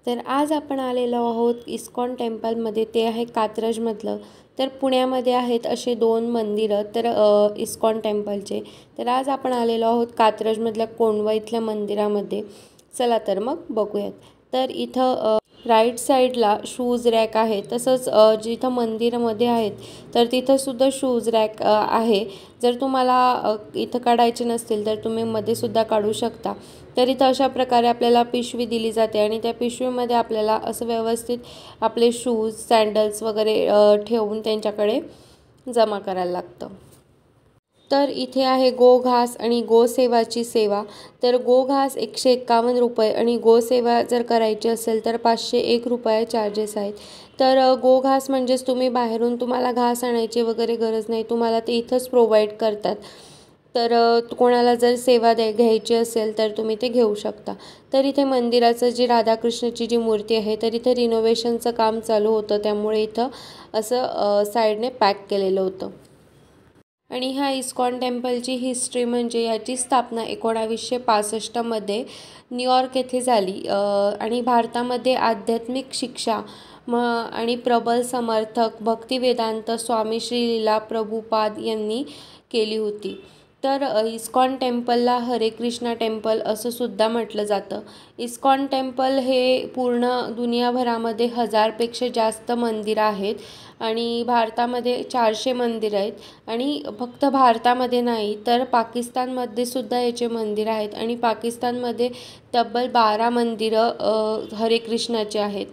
तर आज आपण आलेलो आहोत इस्कॉन टेम्पलमध्ये, ते आहे कात्रजमधलं. तर पुण्यामध्ये आहेत असे 2 मंदिरं तर इस्कॉन टेम्पलचे. तर आज आपण आलेलो आहोत कात्रजमधल्या कोंडवा इथल्या मंदिरामध्ये. चला तर मग बघूयात. तर इथं राईट साईडला शूज रॅक आहे, तसंच जिथं मंदिरामध्ये आहेत तर तिथं सुद्धा शूज रॅक आहे. जर तुम्हाला इथं काढायचे नसतील तर तुम्ही मध्ये सुद्धा काढू शकता. तर इथं अशा प्रकारे आपल्याला पिशवी दिली जाते आणि त्या पिशवीमध्ये आपल्याला असं व्यवस्थित आपले शूज सँडल्स वगैरे ठेवून त्यांच्याकडे जमा करायला लागतं. तर इथे आहे गोघास आणि गोसेवाची सेवा. तर गोघास 151 रुपये आणि गोसेवा जर करायची असेल तर 501 रुपये चार्जेस आहेत. तर गोघास म्हणजेच तुम्ही बाहेरून तुम्हाला घास आणायची वगैरे गरज नाही, तुम्हाला ते इथंच प्रोव्हाइड करतात. तर कोणाला जर सेवा घ्यायची असेल तर तुम्ही ते घेऊ शकता. तर इथे मंदिराचं जी राधाकृष्णाची जी मूर्ती आहे तर इथे रिनोव्हेशनचं काम चालू होतं, त्यामुळे इथं असं साईडने पॅक केलेलं होतं. आणि ह्या इस्कॉन टेम्पलची हिस्ट्री म्हणजे याची स्थापना 1965 मध्ये न्यूयॉर्क येथे झाली आणि भारतामध्ये आध्यात्मिक शिक्षा आणि प्रबल समर्थक भक्तिवेदांत स्वामी श्री लीला प्रभुपाद यांनी केली होती. तर इस्कॉन टेम्पलला हरे कृष्णा टेम्पल असं सुद्धा म्हटलं जातं. इस्कॉन टेम्पल हे पूर्ण दुनियाभरामध्ये 1000पेक्षा जास्त मंदिरं आहेत आणि भारतामध्ये 400 मंदिरं आहेत. आणि फक्त भारतामध्ये नाही तर पाकिस्तानमध्ये सुद्धा याचे मंदिर आहेत आणि पाकिस्तानमध्ये तब्बल 12 मंदिरं हरे कृष्णाचे आहेत.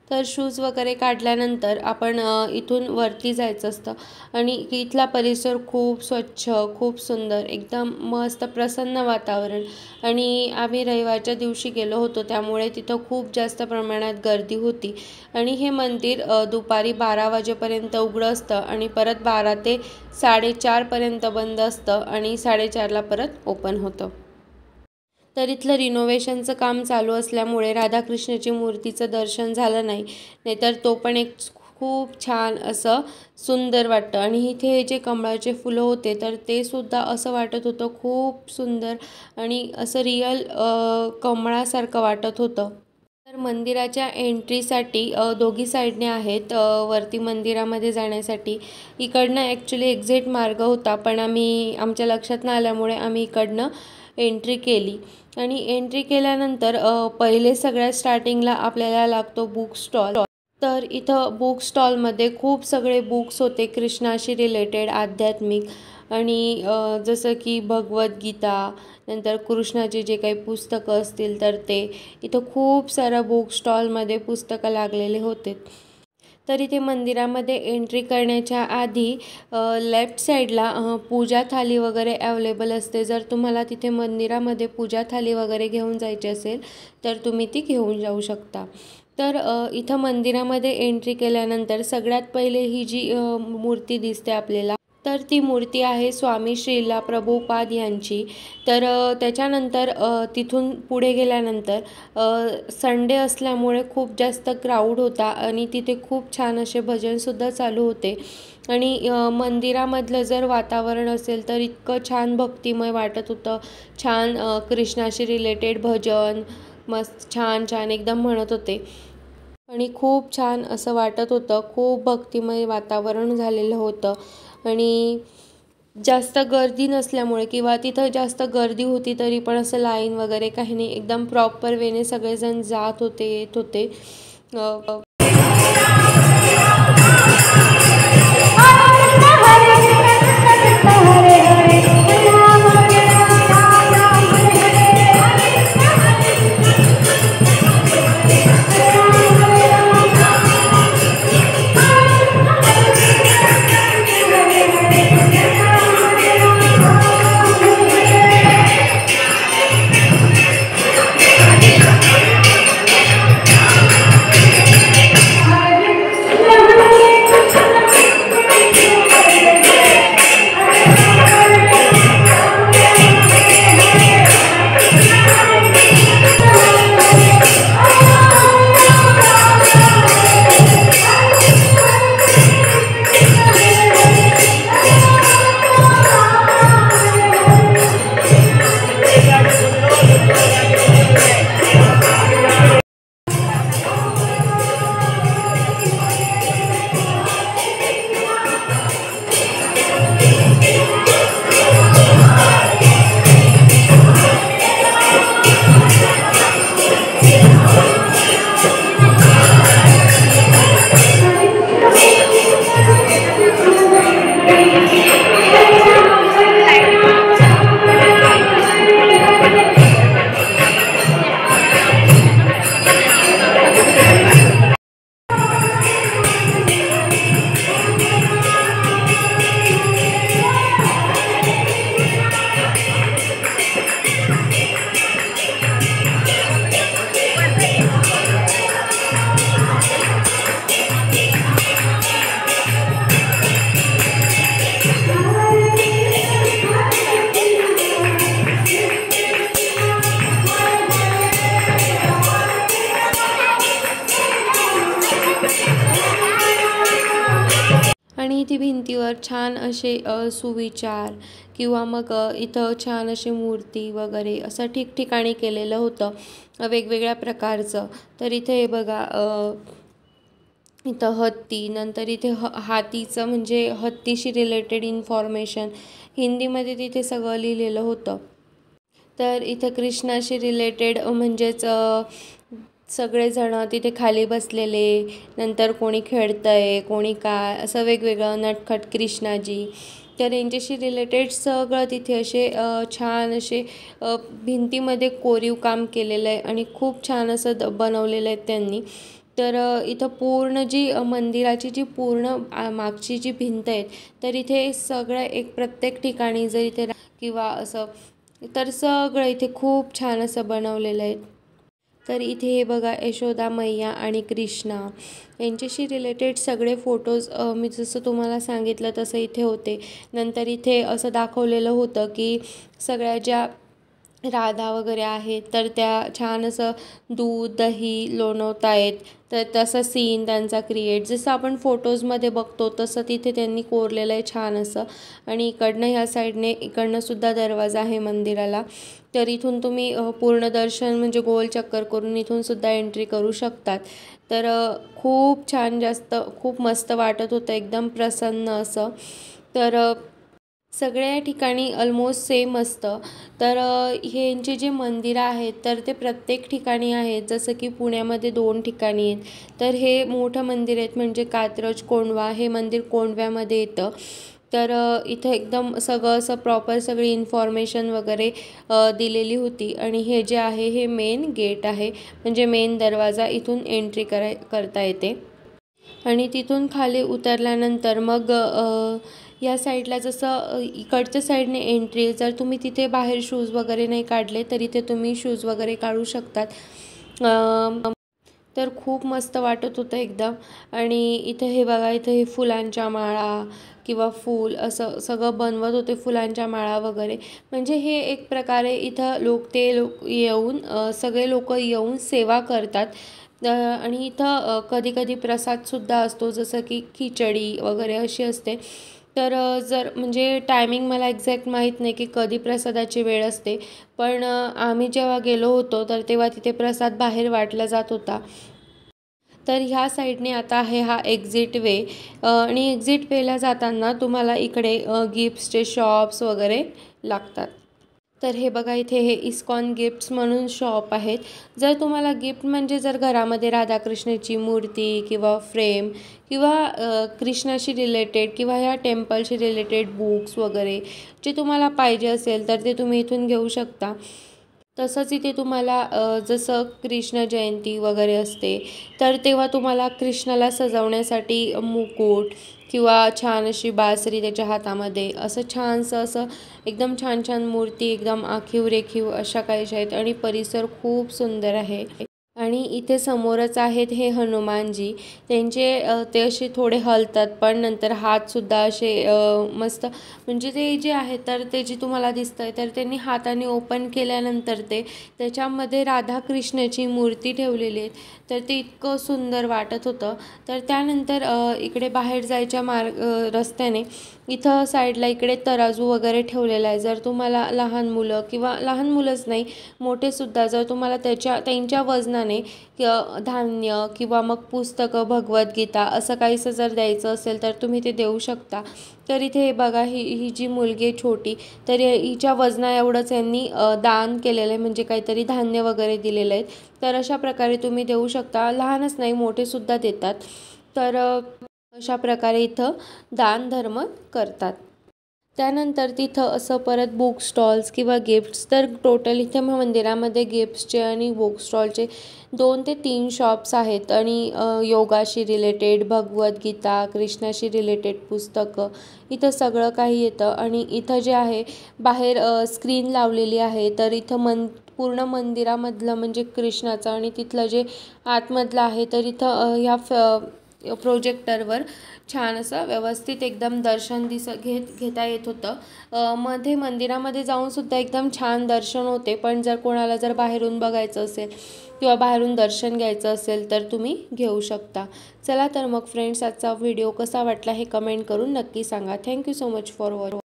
तर शूज वगैरे काढल्यानंतर आपण इथून वरती जायचं असतं आणि इथला परिसर खूप स्वच्छ, खूप सुंदर, एकदम मस्त प्रसन्न वातावरण. आणि आम्ही रविवारच्या दिवशी गेलो होतो, त्यामुळे तिथं खूप जास्त प्रमाणात गर्दी होती. आणि हे मंदिर दुपारी 12 वाजेपर्यंत उघडं असतं आणि परत 12 ते 4:30पर्यंत बंद असतं आणि 4:30ला परत ओपन होतं. तर इथलं रिनोव्हेशनचं काम चालू असल्यामुळे राधाकृष्णाची मूर्तीचं दर्शन झालं नाही, नाहीतर तो पण एक खूप छान असं सुंदर वाटतं. आणि इथे जे कमळाचे फुलं होते तर ते सुद्धा असं वाटत होतं खूप सुंदर आणि असं रिअल कमळासारखं वाटत होतं. तर मंदिराच्या एंट्रीसाठी दोघी साईडने आहेत वरती मंदिरामध्ये जाण्यासाठी. इकडनं ॲक्च्युली एक्झिट मार्ग होता, पण आमच्या लक्षात न आल्यामुळे आम्ही इकडनं एंट्री केली. आणि एंट्री केल्यानंतर पहिले सगळ्यात स्टार्टिंगला आपल्याला लागतो बुक स्टॉल. तर इथं बुक स्टॉलमध्ये खूप सगळे बुक्स होते कृष्णाशी रिलेटेड, आध्यात्मिक. आणि जसं की भगवद्गीता, नंतर कृष्णाचे जे काही पुस्तकं असतील तर ते इथं खूप सारं बुक स्टॉलमध्ये पुस्तकं लागलेले होते. तर इथे मंदिरामध्ये एंट्री करण्याच्या आधी लेफ्ट साईडला पूजा थाली वगैरे अवेलेबल असते. जर तुम्हाला तिथे मंदिरामध्ये पूजा थाली वगैरे घेऊन जायची असेल तर तुम्ही ती घेऊन जाऊ शकता. तर इथं मंदिरामध्ये एंट्री केल्यानंतर सगळ्यात पहिले ही जी मूर्ती दिसते आपल्याला, तर ती मूर्ती आहे स्वामी श्रीला प्रभुपाद यांची. तर त्याच्यानंतर तिथून पुढे गेल्यानंतर संडे असल्यामुळे खूप जास्त क्राऊड होता आणि तिथे खूप छान असे भजनसुद्धा चालू होते. आणि मंदिरामधलं जर वातावरण असेल तर इतकं छान भक्तिमय वाटत होतं. छान कृष्णाशी रिलेटेड भजन मस्त छान छान एकदम म्हणत होते आणि खूप छान असं वाटत होतं. खूप भक्तिमय वातावरण झालेलं होतं आणि जास्त गर्दी नसल्यामुळे किंवा तिथं जास्त गर्दी होती तरी पण असं लाईन वगैरे काही नाही, एकदम प्रॉपर वेने सगळेजण जात होते, येत होते. इथे भिंतीवर छान असे सुविचार किंवा मग इथं छान अशी मूर्ती वगैरे असं ठिकठिकाणी केलेलं होतं वेगवेगळ्या प्रकारचं. तर इथे हे बघा इथं हत्ती, नंतर इथे हातीचं म्हणजे हत्तीशी रिलेटेड इन्फॉर्मेशन हिंदीमध्ये तिथे सगळं लिहिलेलं होतं. तर इथं कृष्णाशी रिलेटेड म्हणजेच सगळेजण तिथे खाली बसलेले, नंतर कोणी खेळतंय कोणी काय असं वेगवेगळं नटखट कृष्णाजी. तर यांच्याशी रिलेटेड सगळं तिथे असे छान असे भिंतीमध्ये कोरीव काम केलेलं आहे आणि खूप छान असं बनवलेलं आहे त्यांनी. तर इथं पूर्ण जी मंदिराची जी पूर्ण मागची जी भिंत आहे तर इथे सगळं एक प्रत्येक ठिकाणी जर इथे किंवा असं तर सगळं इथे खूप छान असं बनवलेलं आहे. तर इथे हे बघा यशोदा मैया आणि कृष्णा यांच्याशी रिलेटेड सगळे फोटोज मी जसं तुम्हाला सांगितलं तसं इथे होते. नंतर इथे असं दाखवलेलं होतं की सगळ्या ज्या राधा वगैरे आहेत तर त्या छान असं दूध दही लोणवत आहेत. तर तसं सीन त्यांचा क्रिएट जसं आपण फोटोजमध्ये बघतो तसं तिथे त्यांनी कोरलेलं आहे छान असं. आणि इकडनं ह्या साईडने इकडनंसुद्धा दरवाजा आहे मंदिराला. तर इथून तुम्ही पूर्ण दर्शन म्हणजे गोल चक्कर करून इथूनसुद्धा एंट्री करू शकतात. तर खूप छान खूप मस्त वाटत होतं एकदम प्रसन्न असं. तर सगळ्या ठिकाणी ऑलमोस्ट सेम असतं. तर यांचे जे मंदिरं आहेत तर ते प्रत्येक ठिकाणी आहेत. जसं की पुण्यामध्ये 2 ठिकाणी आहेत. तर हे मोठं मंदिर आहेत म्हणजे कात्रज कोंढवा हे मंदिर कोंढव्यामध्ये येतं. तर इथं एकदम सगळं असं प्रॉपर सगळी इन्फॉर्मेशन वगैरे दिलेली होती. आणि हे जे आहे हे मेन गेट आहे म्हणजे मेन दरवाजा इथून एंट्री करता येते. आणि तिथून खाली उतरल्यानंतर मग या साईडला जसं इकडच्या साईडने एंट्री जर तुम्ही तिथे बाहेर शूज वगैरे नाही काढले तर इथे तुम्ही शूज वगैरे काढू शकतात. तर खूप मस्त वाटत होतं एकदम. आणि इथं हे बघा इथं हे फुलांच्या माळा किंवा फूल असं सगळं बनवत होते फुलांच्या माळा वगैरे. म्हणजे हे एक प्रकारे इथं लोक येऊन सगळे लोक येऊन सेवा करतात. आणि इथं कधी कधी प्रसादसुद्धा असतो जसं की खिचडी वगैरे अशी असते. तर जर म्हणजे टायमिंग मला एक्झॅक्ट माहीत नाही की कधी प्रसादाची वेळ असते. पण आम्ही जेव्हा गेलो होतो तर तेव्हा तिथे प्रसाद बाहेर वाटला जात होता. तर ह्या साईडने आता आहे हा एक्झिट वे. आणि एक्झिट वेला जाताना तुम्हाला इकडे गिफ्ट्सचे शॉप्स वगैरे लागतात. तर हे बघा इथे हे इस्कॉन गिफ्ट्स म्हणून शॉप आहेत. जर तुम्हाला गिफ्ट म्हणजे जर घरामध्ये राधाकृष्णाची मूर्ती किंवा फ्रेम किंवा कृष्णाशी रिलेटेड किंवा ह्या टेम्पलशी रिलेटेड बुक्स वगैरे जे तुम्हाला पाहिजे असेल तर ते तुम्ही इथून घेऊ शकता. तसंच इथे तुम्हाला जसं कृष्ण जयंती वगैरे असते तर तेव्हा तुम्हाला कृष्णाला सजवण्यासाठी मुकुट किंवा छान अशी बासरी त्याच्या हातामध्ये असं छानसं असं एकदम छान छान मूर्ती एकदम आखीव रेखीव अशा काहीशा आहेत. आणि परिसर खूप सुंदर आहे. आणि इथे समोरच आहेत हे हनुमानजी. त्यांचे ते असे थोडे हलतात पण नंतर हातसुद्धा असे मस्त म्हणजे ते जे आहे तर ते जे तुम्हाला दिसतं आहे तर त्यांनी हाताने ओपन केल्यानंतर त्याच्यामध्ये राधाकृष्णाची मूर्ती ठेवलेली आहे. तर ते इतकं सुंदर वाटत होतं. तर त्यानंतर इकडे बाहेर जायच्या रस्त्याने इथं साईडला इकडे तराजू वगैरे ठेवलेला आहे. जर तुम्हाला लहान मुलं किंवा लहान मुलंच नाही मोठेसुद्धा जर तुम्हाला त्यांच्या वजनाने धान्य किंवा मग पुस्तकं भगवद्गीता असं काहीसं जर द्यायचं असेल तर तुम्ही ते देऊ शकता. तर इथे हे बघा ही जी मुलगी आहे छोटी तर हिच्या वजना एवढंच यांनी दान केलेलं आहे म्हणजे काहीतरी धान्य वगैरे दिलेलं आहे. तर अशा प्रकारे तुम्ही देऊ शकता. लहानच नाही मोठेसुद्धा देतात. तर अशा प्रकारे इथं दान धर्म करतात. त्यानंतर तिथं असं परत बुक स्टॉल्स किंवा गिफ्ट्स तर टोटल इथे मंदिरामध्ये गिफ्ट्सचे आणि बुक स्टॉलचे 2 ते 3 शॉप्स आहेत. आणि योगाशी रिलेटेड भगवद्गीता कृष्णाशी रिलेटेड पुस्तकं इथं सगळं काही येतं. आणि इथं जे आहे बाहेर स्क्रीन लावलेली आहे तर इथं पूर्ण मंदिरामधलं म्हणजे कृष्णाचं आणि तिथलं जे आतमधलं आहे तर इथं ह्या प्रोजेक्टरवर छान असं व्यवस्थित एकदम दर्शन घेता येत होतं। मध्ये मंदिरामध्ये जाऊनसुद्धा एकदम छान दर्शन होते, पण जर कोणाला जर बाहेरून बघायचं असेल किंवा बाहेरून दर्शन घ्यायचं असेल तर तुम्ही घेऊ शकता। चला तर मग फ्रेंड्स, आजचा व्हिडिओ कसा वाटला हे कमेंट करून नक्की सांगा। Thank you so much for watching.